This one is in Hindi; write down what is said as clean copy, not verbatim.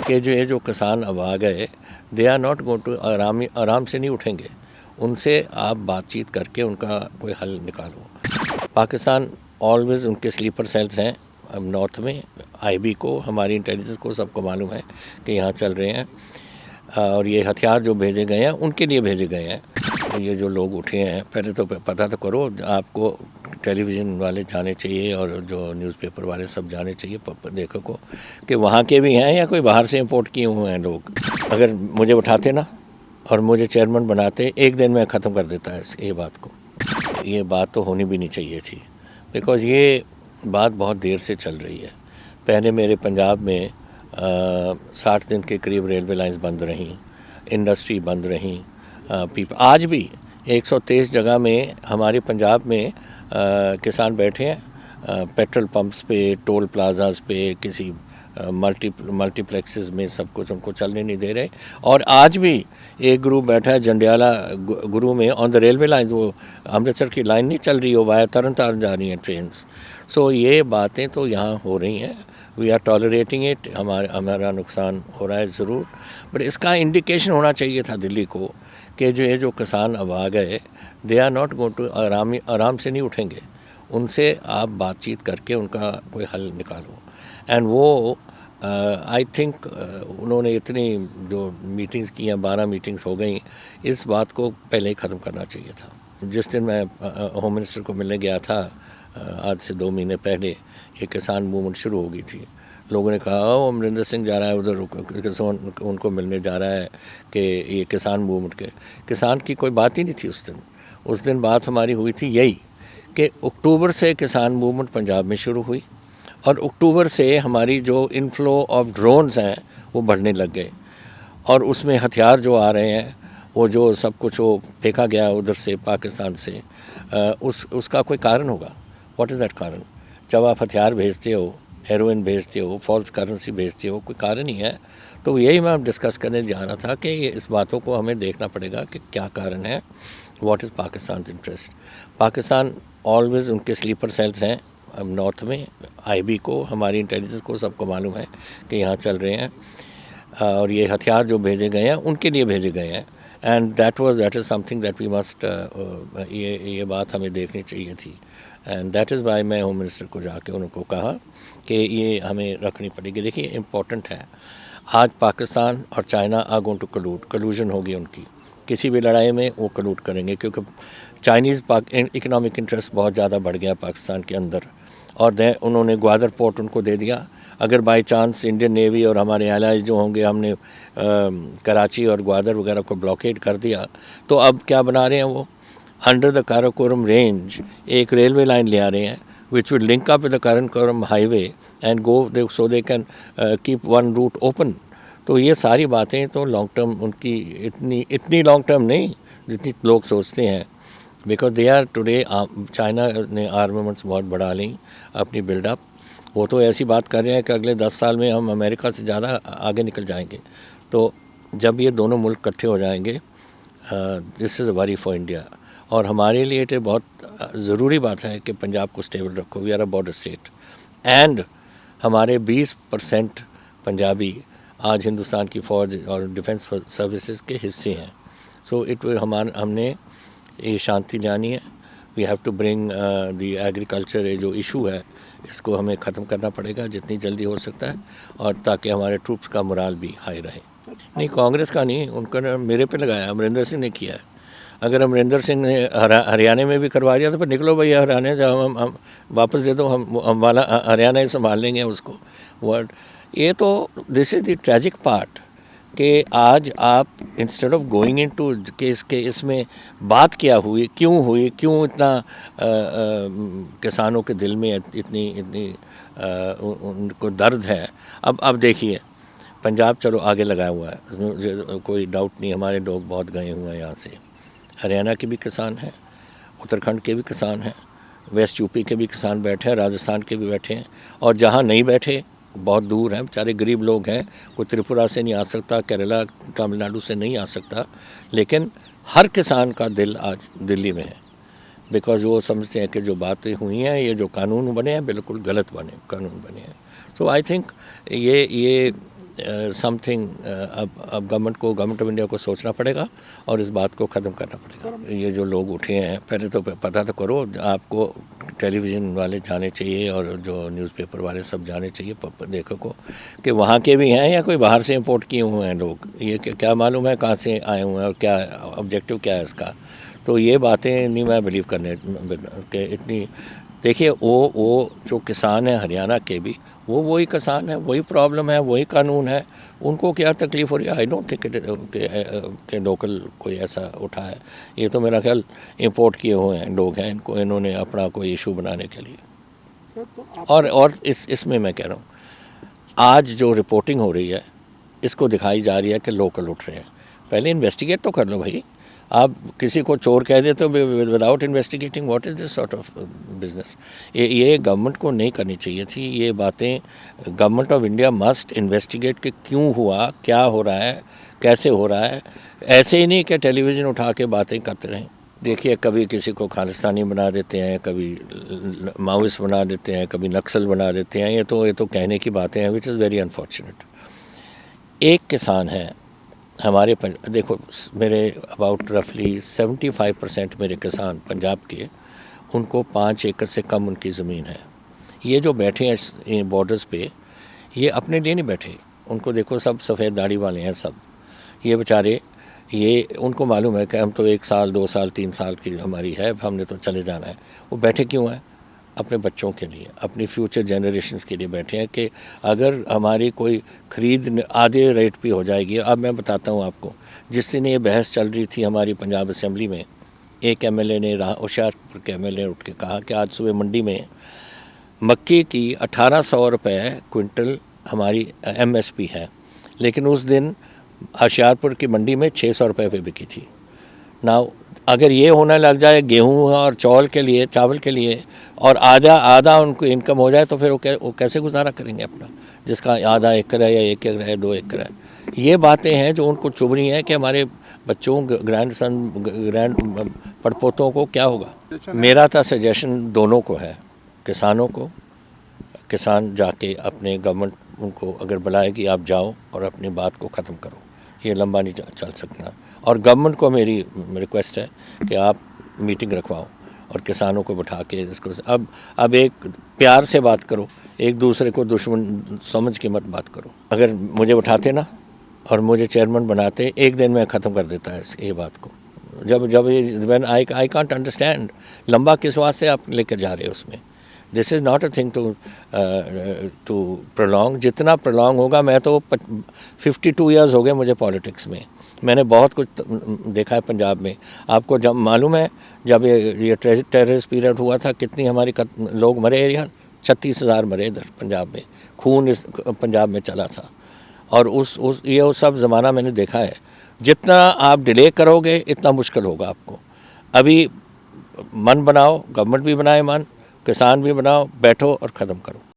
कि जो ये जो किसान अब आ गए, they are not going to आराम से नहीं उठेंगे। उनसे आप बातचीत करके उनका कोई हल निकालो। पाकिस्तान ऑलवेज उनके स्लीपर सेल्स हैं। अब नॉर्थ में आईबी को, हमारी इंटेलिजेंस को सबको मालूम है कि यहाँ चल रहे हैं, और ये हथियार जो भेजे गए हैं उनके लिए भेजे गए हैं। तो ये जो लोग उठे हैं, पहले तो पता तो करो, आपको टेलीविज़न वाले जाने चाहिए और जो न्यूज़पेपर वाले सब जाने चाहिए देखो को कि वहाँ के भी हैं या कोई बाहर से इंपोर्ट किए हुए हैं लोग। अगर मुझे उठाते ना और मुझे चेयरमैन बनाते, एक दिन में ख़त्म कर देता है ये बात को। ये बात तो होनी भी नहीं चाहिए थी, बिकॉज़ ये बात बहुत देर से चल रही है। पहले मेरे पंजाब में 60 दिन के करीब रेलवे लाइंस बंद रहीं, इंडस्ट्री बंद रहीं। आज भी 123 जगह में हमारे पंजाब में किसान बैठे हैं, पेट्रोल पंप्स पे, टोल प्लाजाज पे, किसी मल्टीप्लेक्सेस में, सब कुछ उनको चलने नहीं दे रहे। और आज भी एक ग्रुप बैठा है जंडियाला गुरु में ऑन द रेलवे लाइन, वो अमृतसर की लाइन नहीं चल रही हो, वाया तरन तारण जा रही हैं ट्रेन्स। सो ये बातें तो यहाँ हो रही हैं, वी आर टॉलरेटिंग इट। हमारा नुकसान हो रहा है ज़रूर, बट इसका इंडिकेशन होना चाहिए था दिल्ली को कि जो ये जो किसान अब आ गए, they are not going to आराम से नहीं उठेंगे। उनसे आप बातचीत करके उनका कोई हल निकालो। एंड वो आई थिंक उन्होंने इतनी जो मीटिंग्स की हैं, 12 मीटिंग्स हो गई, इस बात को पहले ही ख़त्म करना चाहिए था। जिस दिन मैं होम मिनिस्टर को मिलने गया था, आज से 2 महीने पहले, ये किसान मूवमेंट शुरू हो गई थी। लोगों ने कहा वो अमरिंदर सिंह जा रहा है उधर, उनको मिलने जा रहा है कि ये किसान मूवमेंट के। किसान की कोई बात ही नहीं थी उस दिन बात हमारी हुई थी यही कि अक्टूबर से किसान मूवमेंट पंजाब में शुरू हुई, और अक्टूबर से हमारी जो इनफ्लो ऑफ ड्रोन्स हैं वो बढ़ने लग गए, और उसमें हथियार जो आ रहे हैं, वो जो सब कुछ वो फेंका गया उधर से, पाकिस्तान से, उसका कोई कारण होगा। व्हाट इज़ दैट कारण? जब आप हथियार भेजते हो, हेरोइन भेजते हो, फॉल्स करेंसी भेजते हो, कोई कारण ही है। तो यही मैं डिस्कस करने जा रहा था कि ये इस बातों को हमें देखना पड़ेगा कि क्या कारण है, what is Pakistan interest. Pakistan always उनके स्लीपर सेल्स हैं। अब नॉर्थ में आईबी को, हमारी इंटेलिजेंस को सबको मालूम है कि यहाँ चल रहे हैं, और ये हथियार जो भेजे गए हैं उनके लिए भेजे गए हैं। And that is something that we must, ये बात हमें देखनी चाहिए थी। एंड दैट इज़ वाई मैं होम मिनिस्टर को जाके उनको कहा कि ये हमें रखनी पड़ेगी। देखिए इम्पोर्टेंट है, आज पाकिस्तान और चाइना आर गोइंग टू कलूजन होगी उनकी, किसी भी लड़ाई में वो कलूट करेंगे, क्योंकि चाइनीज़ इकनॉमिक इंटरेस्ट बहुत ज़्यादा बढ़ गया पाकिस्तान के अंदर, और उन्होंने ग्वादर पोर्ट उनको दे दिया। अगर बाई चांस इंडियन नेवी और हमारे एलाइज जो होंगे, हमने कराची और ग्वादर वगैरह को ब्लॉकेड कर दिया, तो अब क्या बना रहे हैं वो, अंडर द काराकोरम रेंज एक रेलवे लाइन ले आ रहे हैं, which will link up with the Karakoram highway and go so they can keep one route open। तो ये सारी बातें तो लॉन्ग टर्म उनकी इतनी लॉन्ग टर्म नहीं जितनी लोग सोचते हैं, because they are today, China ने आर्मामेंट्स बहुत बढ़ा ली अपनी बिल्डअप। वो तो ऐसी बात कर रहे हैं कि अगले 10 साल में हम अमेरिका से ज़्यादा आगे निकल जाएंगे। तो जब ये दोनों मुल्क इकट्ठे हो जाएंगे, this is a worry for India. और हमारे लिए तो बहुत ज़रूरी बात है कि पंजाब को स्टेबल रखो। We are a border state, and हमारे 20% पंजाबी आज हिंदुस्तान की फ़ौज और डिफेंस सर्विसेज के हिस्से हैं। सो हमने ये शांति लानी है। We have to bring the agriculture, ये जो इशू है इसको हमें ख़त्म करना पड़ेगा जितनी जल्दी हो सकता है, और ताकि हमारे ट्रूप्स का मोराल भी हाई रहे। नहीं, कांग्रेस का नहीं, उनका मेरे पे लगाया, अमरिंदर सिंह ने किया है। अगर अमरिंदर सिंह ने हरियाणा में भी करवा दिया तो फिर निकलो भैया हरियाणा, जब हम वापस दे दो, हम वाला हरियाणा ही संभाल लेंगे उसको। वर्ड ये तो this is the tragic part कि आज आप instead of going into के इसमें बात क्या हुई, क्यों इतना किसानों के दिल में इतनी उनको दर्द है। अब देखिए, पंजाब चलो आगे लगा हुआ है, कोई डाउट नहीं, हमारे लोग बहुत गए हुए हैं यहाँ से। हरियाणा के भी किसान हैं, उत्तराखंड के भी किसान हैं, वेस्ट यूपी के भी किसान बैठे हैं, राजस्थान के भी बैठे हैं, और जहाँ नहीं बैठे बहुत दूर हैं, बेचारे गरीब लोग हैं, कोई त्रिपुरा से नहीं आ सकता, केरला तमिलनाडु से नहीं आ सकता, लेकिन हर किसान का दिल आज दिल्ली में है, बिकॉज वो समझते हैं कि जो बातें हुई हैं, ये जो कानून बने हैं बिल्कुल गलत कानून बने हैं। सो आई थिंक ये समथिंग अब गवर्नमेंट ऑफ इंडिया को सोचना पड़ेगा और इस बात को ख़त्म करना पड़ेगा। ये जो लोग उठे हैं, पहले तो पता तो करो, आपको टेलीविज़न वाले जाने चाहिए और जो न्यूज़पेपर वाले सब जाने चाहिए देखो को कि वहाँ के भी हैं या कोई बाहर से इंपोर्ट किए हुए हैं लोग। ये क्या मालूम है कहाँ से आए हुए हैं और क्या ऑब्जेक्टिव क्या है इसका। तो ये बातें नहीं मैं बिलीव करने के इतनी। देखिए वो जो किसान है हरियाणा के भी, वो वही किसान है, वही प्रॉब्लम है, वही कानून है, उनको क्या तकलीफ़ हो रही है। आई डोंट थिंक के लोकल कोई ऐसा उठा है। ये तो मेरा ख्याल इंपोर्ट किए हुए हैं लोग हैं, इन्होंने अपना कोई इशू बनाने के लिए। और इसमें मैं कह रहा हूँ, आज जो रिपोर्टिंग हो रही है इसको दिखाई जा रही है कि लोकल उठ रहे हैं। पहले इन्वेस्टिगेट तो कर लो भाई। आप किसी को चोर कह देते हो without investigating. What is this sort of business. ये गवर्नमेंट को नहीं करनी चाहिए थी ये बातें। Government of India must investigate कि क्यों हुआ, क्या हो रहा है, कैसे हो रहा है। ऐसे ही नहीं कि टेलीविज़न उठा के बातें करते रहें। देखिए कभी किसी को खालिस्तानी बना देते हैं, कभी माओइस्ट बना देते हैं, कभी नक्सल बना देते हैं। ये तो कहने की बातें हैं, विच इज़ वेरी अनफॉर्चुनेट। एक किसान है हमारे देखो, मेरे अबाउट रफली 75% मेरे किसान पंजाब के, उनको 5 एकड़ से कम उनकी ज़मीन है। ये जो बैठे हैं बॉर्डर्स पे, ये अपने लिए नहीं बैठे। उनको देखो सब सफ़ेद दाढ़ी वाले हैं सब। ये बेचारे, ये उनको मालूम है कि हम तो 1 साल 2 साल 3 साल की हमारी है, हमने तो चले जाना है। वो बैठे क्यों हैं? अपने बच्चों के लिए, अपनी फ्यूचर जनरेशन्स के लिए बैठे हैं कि अगर हमारी कोई ख़रीद आधे रेट पे हो जाएगी। अब मैं बताता हूँ आपको, जिस दिन ये बहस चल रही थी हमारी पंजाब असम्बली में, एक एमएलए ने होशियारपुर के एमएलए उठ के कहा कि आज सुबह मंडी में मक्की की 1800 रुपये क्विंटल हमारी एमएसपी है, लेकिन उस दिन होशियारपुर की मंडी में 600 रुपये पे बिकी थी। ना अगर ये होने लग जाए गेहूं और चावल के लिए और आधा उनको इनकम हो जाए, तो फिर वो कैसे गुजारा करेंगे अपना, जिसका आधा एकड़ है या 1 एकड़ है 2 एकड़ है। ये बातें हैं जो उनको चुभ रही हैं कि हमारे बच्चों ग्रैंड पड़पोतों को क्या होगा। मेरा था सजेशन दोनों को है, किसानों को, किसान जाके अपने गवर्नमेंट उनको अगर बुलाएगी, आप जाओ और अपनी बात को ख़त्म करो। ये लंबा नहीं चल सकता। और गवर्नमेंट को मेरी रिक्वेस्ट है कि आप मीटिंग रखवाओ और किसानों को बिठा के इसको अब एक प्यार से बात करो, एक दूसरे को दुश्मन समझ के मत बात करो। अगर मुझे बिठाते ना और मुझे चेयरमैन बनाते, एक दिन में ख़त्म कर देता है ये बात को। जब व्हेन आई कांट अंडरस्टैंड, लंबा किस वास्ते आप लेकर जा रहे हो उसमें। This is not a thing to prolong. जितना प्रोलॉन्ग होगा, मैं तो 52 ईयर्स हो गए मुझे पॉलिटिक्स में, मैंने बहुत कुछ देखा है पंजाब में। आपको जब मालूम है, जब ये टेररिस्ट पीरियड हुआ था, कितनी हमारी लोग मरे यार, 36,000 मरे इधर पंजाब में, खून इस पंजाब में चला था। और ये सब ज़माना मैंने देखा है। जितना आप डिले करोगे इतना मुश्किल होगा आपको। अभी मन बनाओ, गवर्नमेंट भी बनाए मन, किसान भी बनाओ, बैठो और ख़त्म करो।